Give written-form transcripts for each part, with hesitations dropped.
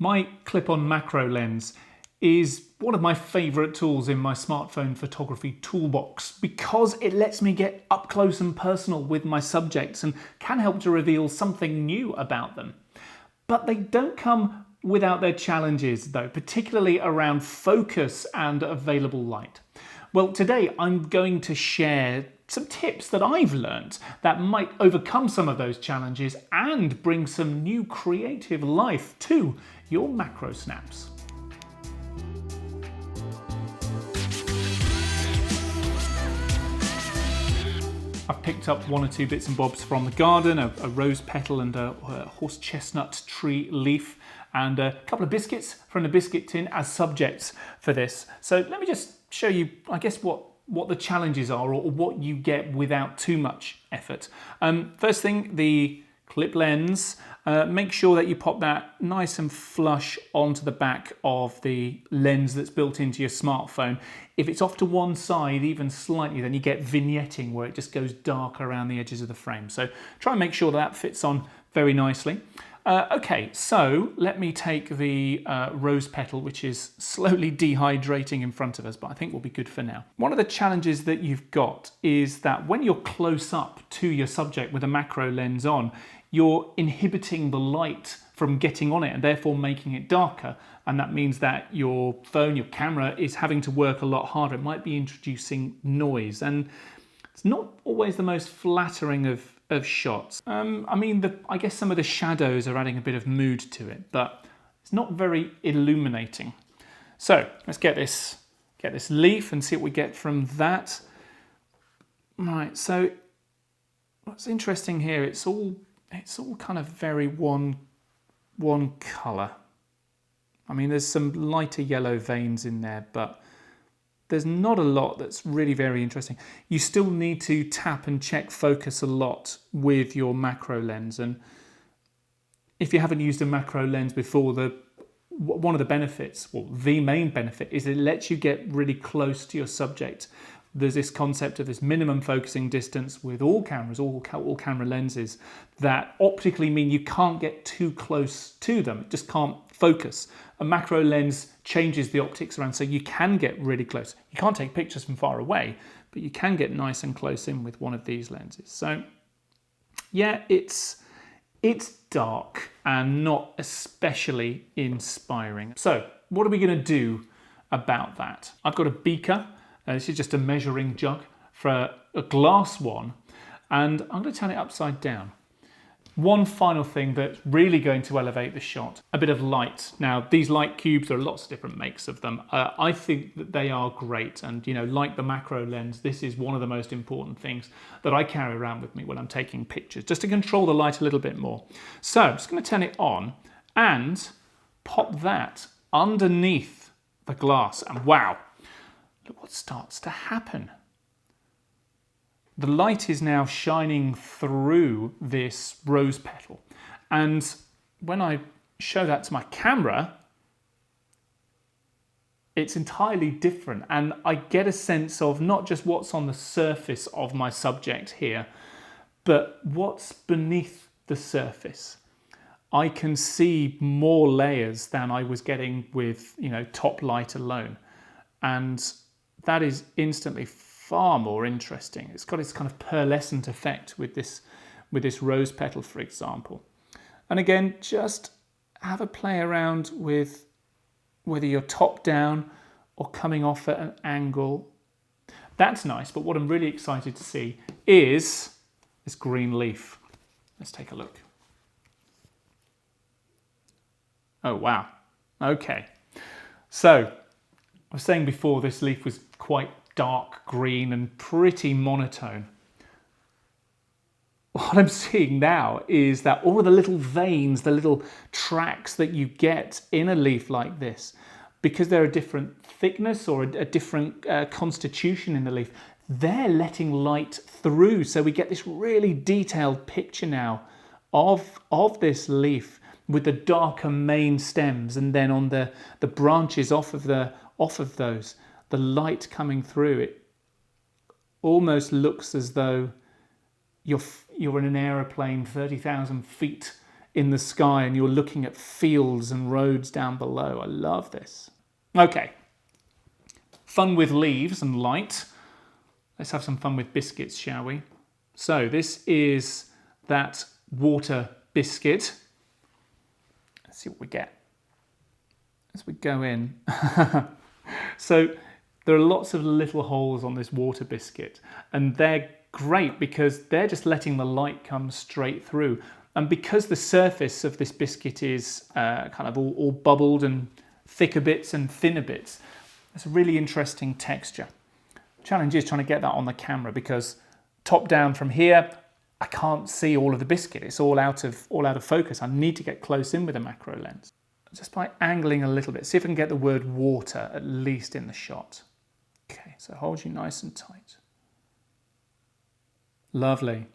My clip-on macro lens is one of my favourite tools in my smartphone photography toolbox because it lets me get up close and personal with my subjects and can help to reveal something new about them. But they don't come without their challenges though, particularly around focus and available light. Well, today I'm going to share some tips that I've learned that might overcome some of those challenges and bring some new creative life to your macro snaps. I've picked up one or two bits and bobs from the garden, a rose petal and a horse chestnut tree leaf, and a couple of biscuits from the biscuit tin as subjects for this. So let me just show you, I guess, what the challenges are or what you get without too much effort. First thing, the clip lens. Make sure that you pop that nice and flush onto the back of the lens that's built into your smartphone. If it's off to one side, even slightly, then you get vignetting where it just goes dark around the edges of the frame. So try and make sure that fits on very nicely. Okay, so let me take the rose petal, which is slowly dehydrating in front of us, but I think will be good for now. One of the challenges that you've got is that when you're close up to your subject with a macro lens on, you're inhibiting the light from getting on it and therefore making it darker. And that means that your phone, your camera, is having to work a lot harder. It might be introducing noise, and it's not always the most flattering of shots. I guess some of the shadows are adding a bit of mood to it, but it's not very illuminating. So let's get this leaf and see what we get from that. Right, so what's interesting here, it's all kind of very one colour. I mean, there's some lighter yellow veins in there, but there's not a lot that's really very interesting. You still need to tap and check focus a lot with your macro lens. And if you haven't used a macro lens before, one of the benefits, well, the main benefit, is it lets you get really close to your subject. There's this concept of this minimum focusing distance with all cameras, all camera lenses, that optically mean you can't get too close to them. It just can't focus. A macro lens changes the optics around so you can get really close. You can't take pictures from far away, but you can get nice and close in with one of these lenses. So yeah, it's dark and not especially inspiring. So what are we going to do about that? I've got a beaker. This is just a measuring jug for a glass one, and I'm going to turn it upside down. One final thing that's really going to elevate the shot, a bit of light. Now, these light cubes, there are lots of different makes of them. I think that they are great, and like the macro lens, this is one of the most important things that I carry around with me when I'm taking pictures, just to control the light a little bit more. So I'm just going to turn it on and pop that underneath the glass, and wow, look what starts to happen. The light is now shining through this rose petal. And when I show that to my camera, it's entirely different. And I get a sense of not just what's on the surface of my subject here, but what's beneath the surface. I can see more layers than I was getting with, top light alone. And that is instantly far more interesting. It's got its kind of pearlescent effect with this rose petal, for example. And again, just have a play around with whether you're top down or coming off at an angle. That's nice, but what I'm really excited to see is this green leaf. Let's take a look. Oh, wow. Okay. So I was saying before this leaf was quite dark green and pretty monotone. What I'm seeing now is that all of the little veins, the little tracks that you get in a leaf like this, because they're a different thickness or a different constitution in the leaf, they're letting light through. So we get this really detailed picture now of this leaf with the darker main stems, and then on the branches off of those, the light coming through. It almost looks as though you're in an aeroplane 30,000 feet in the sky and you're looking at fields and roads down below. I love this. Okay, fun with leaves and light. Let's have some fun with biscuits, shall we? So this is that water biscuit. Let's see what we get as we go in. So there are lots of little holes on this water biscuit, and they're great because they're just letting the light come straight through. And because the surface of this biscuit is kind of all bubbled and thicker bits and thinner bits, it's a really interesting texture. Challenge is trying to get that on the camera because top down from here, I can't see all of the biscuit. It's all out of focus. I need to get close in with a macro lens. Just by angling a little bit, see if I can get the word water at least in the shot. Okay, so hold you nice and tight. Lovely.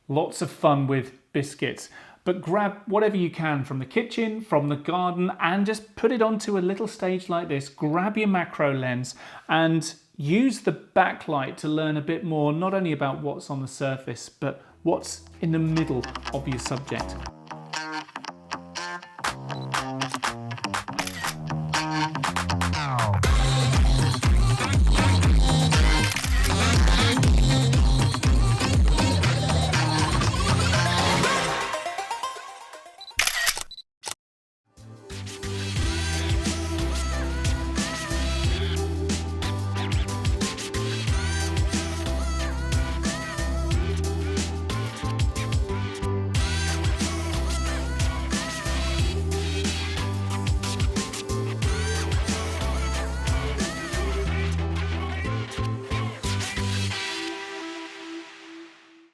Lots of fun with biscuits, but grab whatever you can from the kitchen, from the garden, and just put it onto a little stage like this. Grab your macro lens and use the backlight to learn a bit more, not only about what's on the surface, but what's in the middle of your subject.